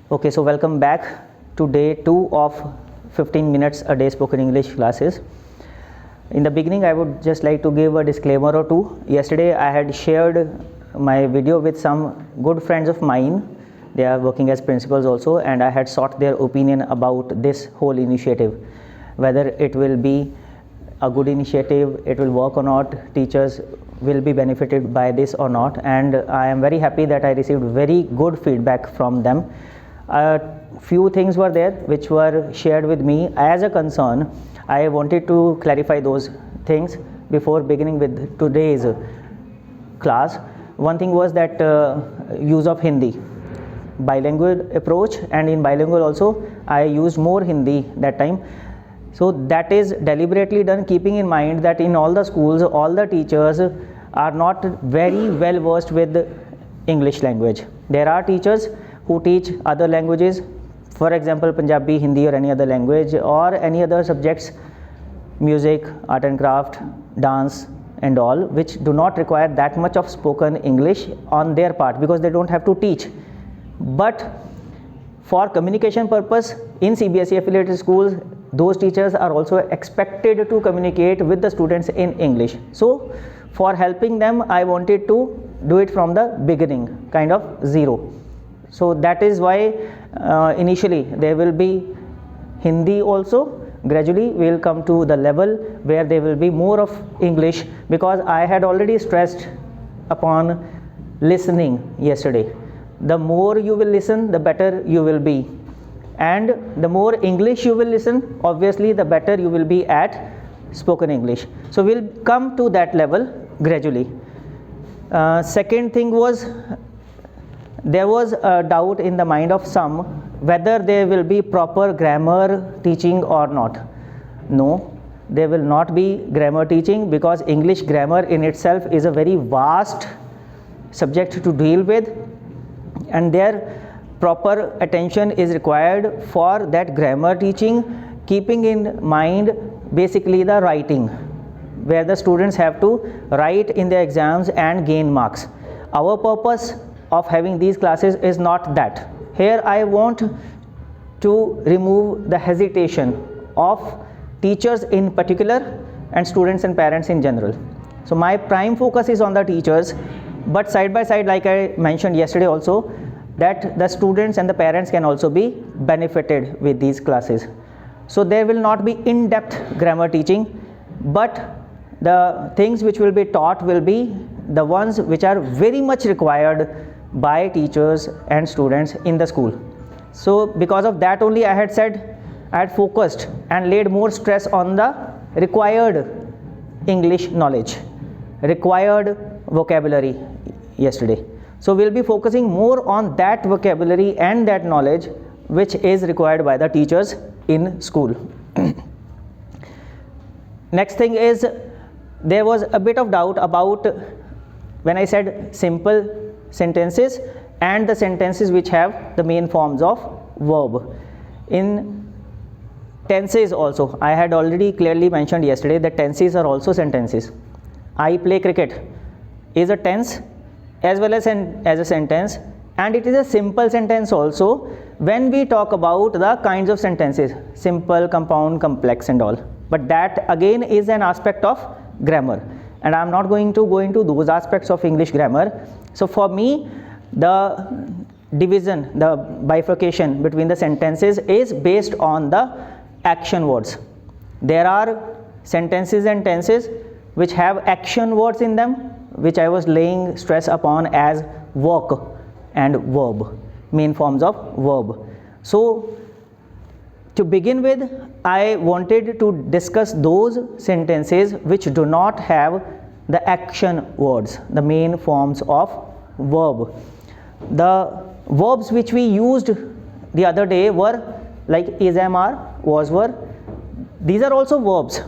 Okay, so welcome back to day 2 of 15 minutes a day spoken English classes. In the beginning, I would just like to give a disclaimer or two. Yesterday, I had shared my video with some good friends of mine. They are working as principals also, and I had sought their opinion about this whole initiative, whether it will be a good initiative, it will work or not, teachers will be benefited by this or not, and I am very happy that I received very good feedback from them. Few things were there which were shared with me as a concern. I wanted to clarify those things before beginning with today's class. One thing was that use of Hindi, bilingual approach, and in bilingual also I used more Hindi that time. So that is deliberately done, keeping in mind that in all the schools all the teachers are not very well versed with English language. There are teachers who teach other languages, for example Punjabi, Hindi or any other language, or any other subjects, music, art and craft, dance and all, which do not require that much of spoken English on their part because they don't have to teach. But for communication purpose in CBSE affiliated schools, those teachers are also expected to communicate with the students in English. So for helping them, I wanted to do it from the beginning, kind of zero. So that is why initially there will be Hindi also. Gradually we will come to the level where there will be more of English, because I had already stressed upon listening yesterday. The more you will listen, the better you will be, and the more English you will listen, obviously the better you will be at spoken English. So we'll come to that level gradually. Second thing was, there was a doubt in the mind of some whether there will be proper grammar teaching or not. No, there will not be grammar teaching, because English grammar in itself is a very vast subject to deal with, and their proper attention is required for that grammar teaching, keeping in mind basically the writing, where the students have to write in their exams and gain marks. Our purpose of having these classes is not that. Here I want to remove the hesitation of teachers in particular and students and parents in general. So my prime focus is on the teachers, but side by side, like I mentioned yesterday also, that the students and the parents can also be benefited with these classes. So there will not be in-depth grammar teaching, but the things which will be taught will be the ones which are very much required by teachers and students in the school. So because of that only I had said, I had focused and laid more stress on the required English knowledge, required vocabulary yesterday. So we'll be focusing more on that vocabulary and that knowledge which is required by the teachers in school. Next thing is, there was a bit of doubt about when I said simple sentences and the sentences which have the main forms of verb. In tenses also, I had already clearly mentioned yesterday that tenses are also sentences. I play cricket is a tense as well as a sentence, and it is a simple sentence also when we talk about the kinds of sentences, simple, compound, complex and all. But that again is an aspect of grammar, and I am not going to go into those aspects of English grammar. So for me, the division, the bifurcation between the sentences is based on the action words. There are sentences and tenses which have action words in them, which I was laying stress upon as work and verb, main forms of verb. So to begin with, I wanted to discuss those sentences which do not have the action words, the main forms of verb. The verbs which we used the other day were like is, am, are, was, were. These are also verbs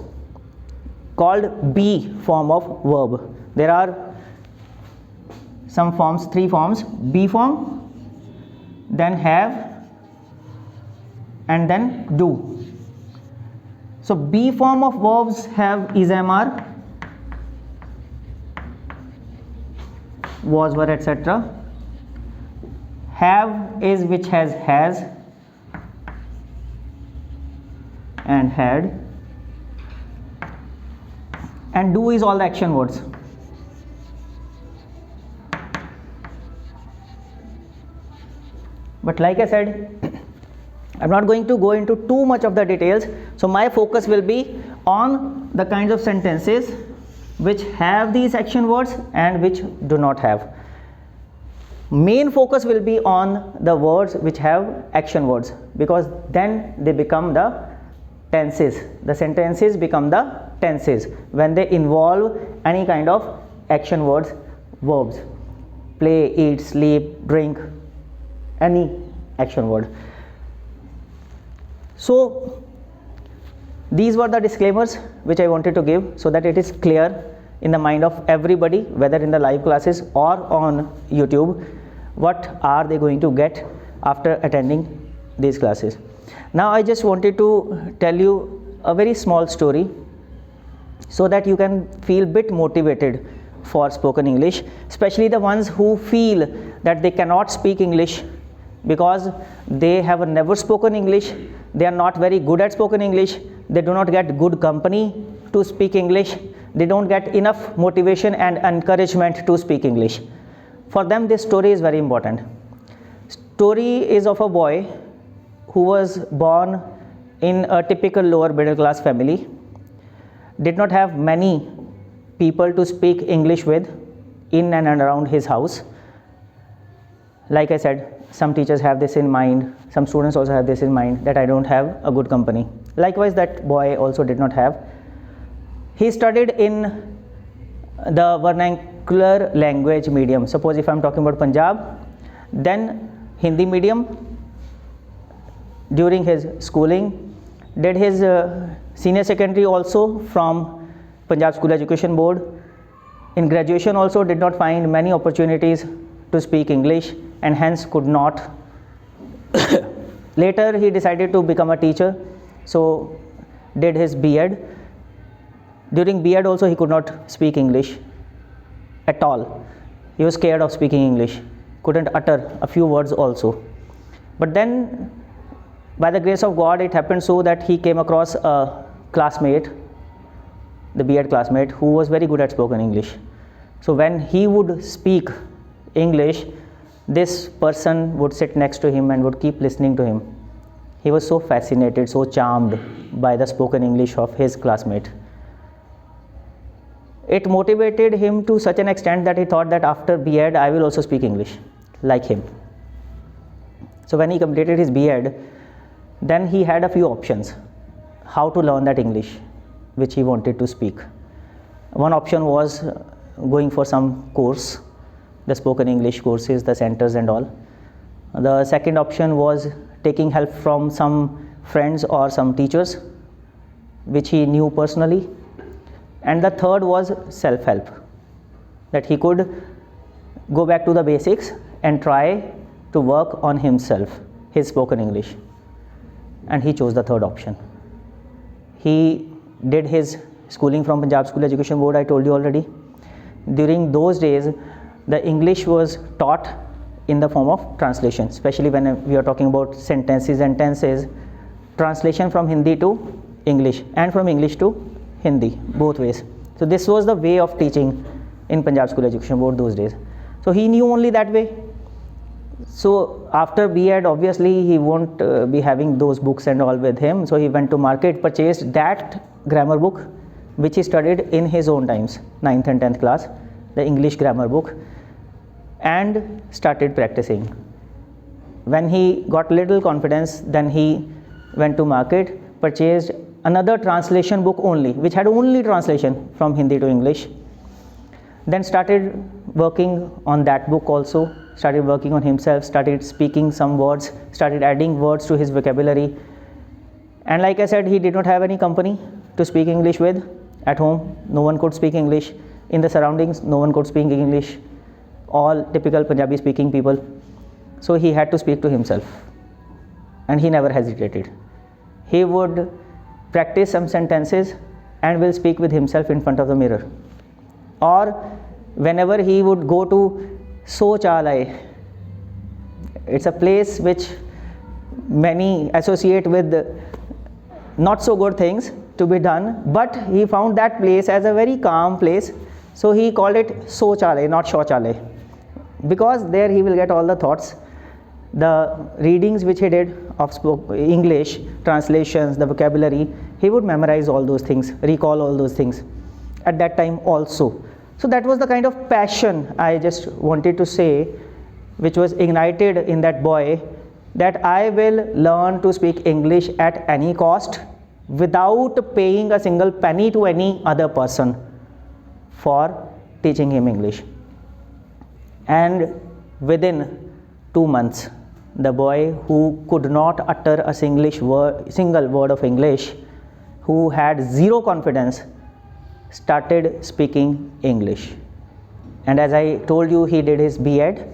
called be form of verb. There are some forms, 3 forms: be form, then have, and then do. So be form of verbs have is, am, are, was, were, etc. Have is which has and had, and do is all the action words. But like I said, I'm not going to go into too much of the details, so my focus will be on the kinds of sentences which have these action words and which do not have. Main focus will be on the words which have action words, because then they become the tenses. The sentences become the tenses when they involve any kind of action words, verbs. Play, eat, sleep, drink, any action word. So these were the disclaimers which I wanted to give, so that it is clear in the mind of everybody, whether in the live classes or on YouTube, what are they going to get after attending these classes. Now I just wanted to tell you a very small story so that you can feel bit motivated for spoken English, especially the ones who feel that they cannot speak English because they have never spoken English, they are not very good at spoken English, they do not get good company to speak English, they don't get enough motivation and encouragement to speak English. For them this story is very important. Story is of a boy who was born in a typical lower middle class family, did not have many people to speak English with in and around his house. Like I said, some teachers have this in mind, some students also have this in mind, that I don't have a good company. Likewise, that boy also did not have. He studied in the vernacular language medium. Suppose if I am talking about Punjab, then Hindi medium. During his schooling, did his senior secondary also from Punjab School Education Board. In graduation also did not find many opportunities to speak English and hence could not. Later he decided to become a teacher, so did his B.Ed. During B.Ed also he could not speak English at all. He was scared of speaking English, couldn't utter a few words also. But then by the grace of God it happened so that he came across a classmate, the B.Ed classmate, who was very good at spoken English. So when he would speak English, this person would sit next to him and would keep listening to him. He was so fascinated, so charmed by the spoken English of his classmate. It motivated him to such an extent that he thought that after B.Ed I will also speak English like him. So when he completed his B.Ed, then he had a few options how to learn that English which he wanted to speak. One option was going for some course, the spoken English courses, the centers and all. The second option was taking help from some friends or some teachers which he knew personally. And the third was self-help, that he could go back to the basics and try to work on himself, his spoken English. And he chose the third option. He did his schooling from Punjab School Education Board, I told you already. During those days, the English was taught in the form of translation, especially when we are talking about sentences and tenses, translation from Hindi to English and from English to Hindi, both ways. So this was the way of teaching in Punjab School Education Board those days. So he knew only that way. So after B.Ed, obviously he won't be having those books and all with him. So he went to market, purchased that grammar book which he studied in his own times, 9th and 10th class, the English grammar book, and started practicing. When he got little confidence, then he went to market, purchased another translation book only, which had only translation from Hindi to English. Then started working on that book also, started working on himself, started speaking some words, started adding words to his vocabulary. And like I said, he did not have any company to speak English with. At home, no one could speak English. In the surroundings, no one could speak English. All typical Punjabi speaking people. So he had to speak to himself. And he never hesitated. He would practice some sentences and will speak with himself in front of the mirror. Or whenever he would go to Soch Alay, It's a place which many associate with not so good things to be done, but he found that place as a very calm place, so he called it Sochale, not Shauchale, because there he will get all the thoughts, the readings which he did of English, translations, the vocabulary, he would memorize all those things, recall all those things at that time also. So that was the kind of passion I just wanted to say, which was ignited in that boy, that I will learn to speak English at any cost without paying a single penny to any other person for teaching him English. And within 2 months, the boy who could not utter a single word of English, who had zero confidence, started speaking English. And as I told you, he did his B.Ed,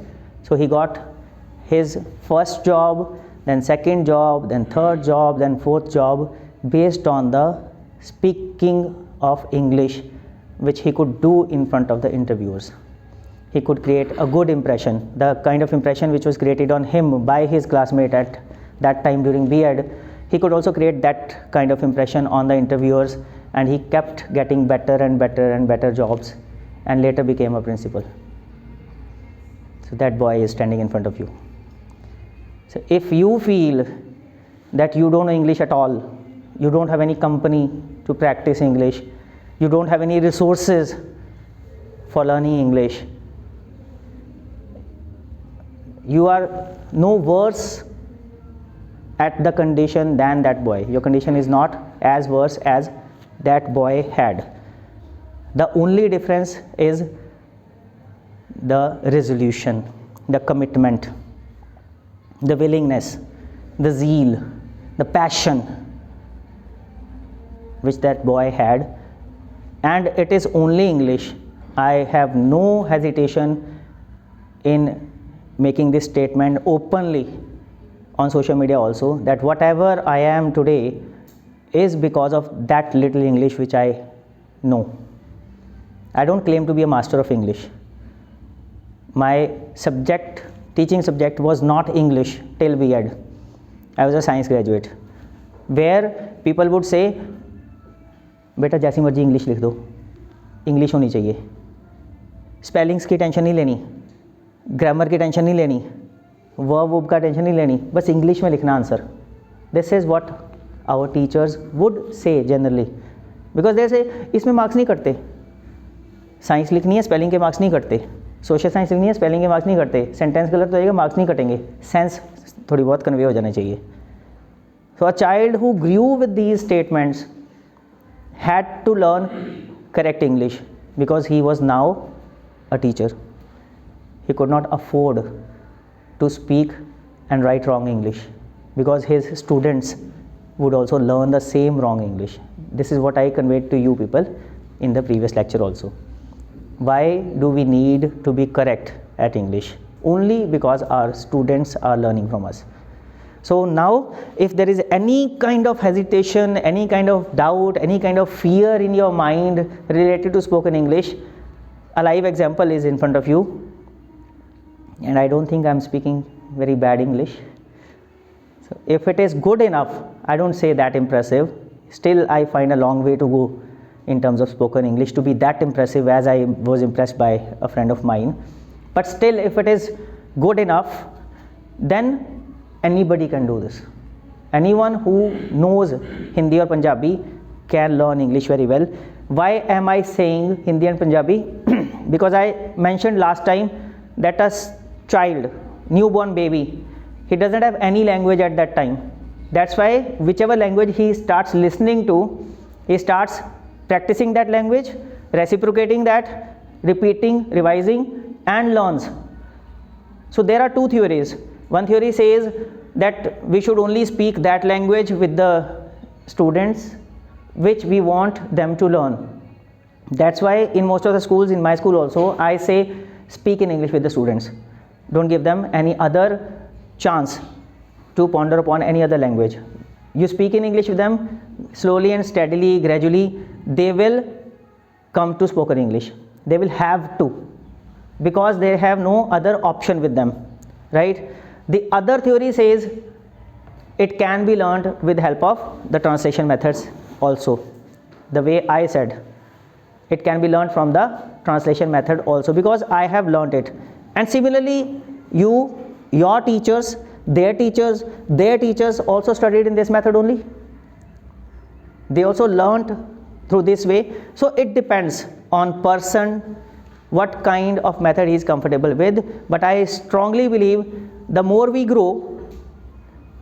so he got his first job, then second job, then third job, then fourth job, based on the speaking of English which he could do in front of the interviewers. He could create a good impression, the kind of impression which was created on him by his classmate at that time during B.Ed. He could also create that kind of impression on the interviewers, and he kept getting better and better and better jobs, and later became a principal. So that boy is standing in front of you. So if you feel that you don't know English at all, you don't have any company to practice English, you don't have any resources for learning English, you are no worse at the condition than that boy. Your condition is not as worse as that boy had. The only difference is the resolution, the commitment, the willingness, the zeal, the passion which that boy had. And it is only English. I have no hesitation in making this statement openly on social media also, that whatever I am today is because of that little English which I know. I don't claim to be a master of English. My teaching subject was not English till B.Ed. I was a science graduate, where people would say, बेटा जैसी मर्जी English लिख दो, English होनी चाहिए, spellings की tension नहीं लेनी, ग्रामर की टेंशन नहीं लेनी, वर्ब का टेंशन नहीं लेनी, बस इंग्लिश में लिखना answer. This is what our teachers would say generally, because they say इसमें मार्क्स नहीं कटते. साइंस लिखनी है, स्पेलिंग के मार्क्स नहीं कटते. सोशल साइंस लिखनी है, स्पेलिंग के मार्क्स नहीं कटते. सेंटेंस गलत हो जाएगा, मार्क्स नहीं कटेंगे. सेंस थोड़ी बहुत कन्वे हो जाना चाहिए. So a child who grew with these statements had to learn correct English because he was now a teacher. He could not afford to speak and write wrong English because his students would also learn the same wrong English. This is what I conveyed to you people in the previous lecture also. Why do we need to be correct at English? Only because our students are learning from us. So now, if there is any kind of hesitation, any kind of doubt, any kind of fear in your mind related to spoken English, a live example is in front of you. And I don't think I'm speaking very bad English. So if it is good enough, I don't say that impressive. Still, I find a long way to go in terms of spoken English to be that impressive as I was impressed by a friend of mine. But still, if it is good enough, then anybody can do this. Anyone who knows Hindi or Punjabi can learn English very well. Why am I saying Hindi and Punjabi? Because I mentioned last time that a child, newborn baby, he doesn't have any language at that time. That's why whichever language he starts listening to, he starts practicing that language, reciprocating that, repeating, revising, and learns. So there are two theories. One theory says that we should only speak that language with the students which we want them to learn. That's why in most of the schools, in my school also, I say speak in English with the students. Don't give them any other chance to ponder upon any other language. You speak in English with them, slowly and steadily, gradually, they will come to spoken English. They will have to, because they have no other option with them, right? The other theory says it can be learned with help of the translation methods also. The way I said, it can be learned from the translation method also, because I have learned it. And similarly, your teachers, their teachers also studied in this method only. They also learned through this way. So it depends on person what kind of method he is comfortable with. But I strongly believe the more we grow,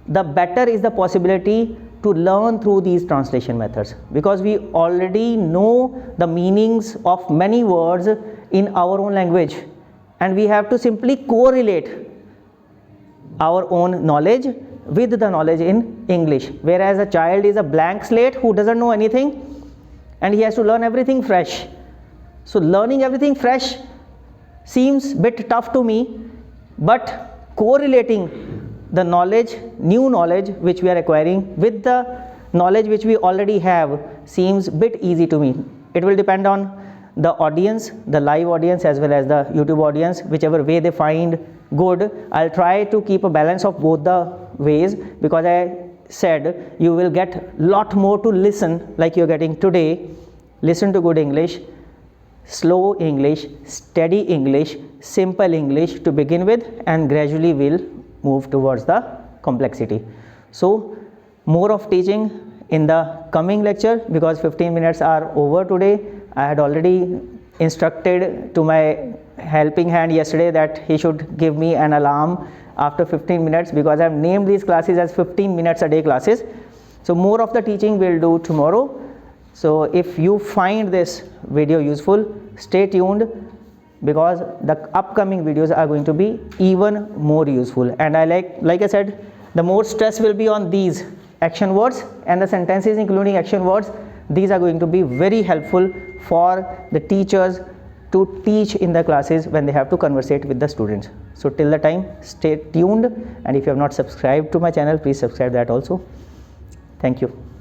the better is the possibility to learn through these translation methods, because we already know the meanings of many words in our own language, and we have to simply correlate our own knowledge with the knowledge in English. Whereas a child is a blank slate who doesn't know anything, and he has to learn everything fresh. So learning everything fresh seems a bit tough to me, but correlating the knowledge, new knowledge which we are acquiring with the knowledge which we already have seems a bit easy to me. It will depend on the audience, the live audience as well as the YouTube audience, whichever way they find good. I'll try to keep a balance of both the ways, because I said you will get lot more to listen like you're getting today. Listen to good English, slow English, steady English, simple English to begin with, and gradually we'll move towards the complexity. So more of teaching in the coming lecture, because 15 minutes are over today. I had already instructed to my helping hand yesterday that he should give me an alarm after 15 minutes, because I have named these classes as 15 minutes a day classes. So more of the teaching we'll do tomorrow. So if you find this video useful, stay tuned, because the upcoming videos are going to be even more useful. And I like I said, the more stress will be on these action words and the sentences including action words. These are going to be very helpful for the teachers to teach in the classes when they have to conversate with the students. So till the time, stay tuned, and if you have not subscribed to my channel, please subscribe that also. Thank you.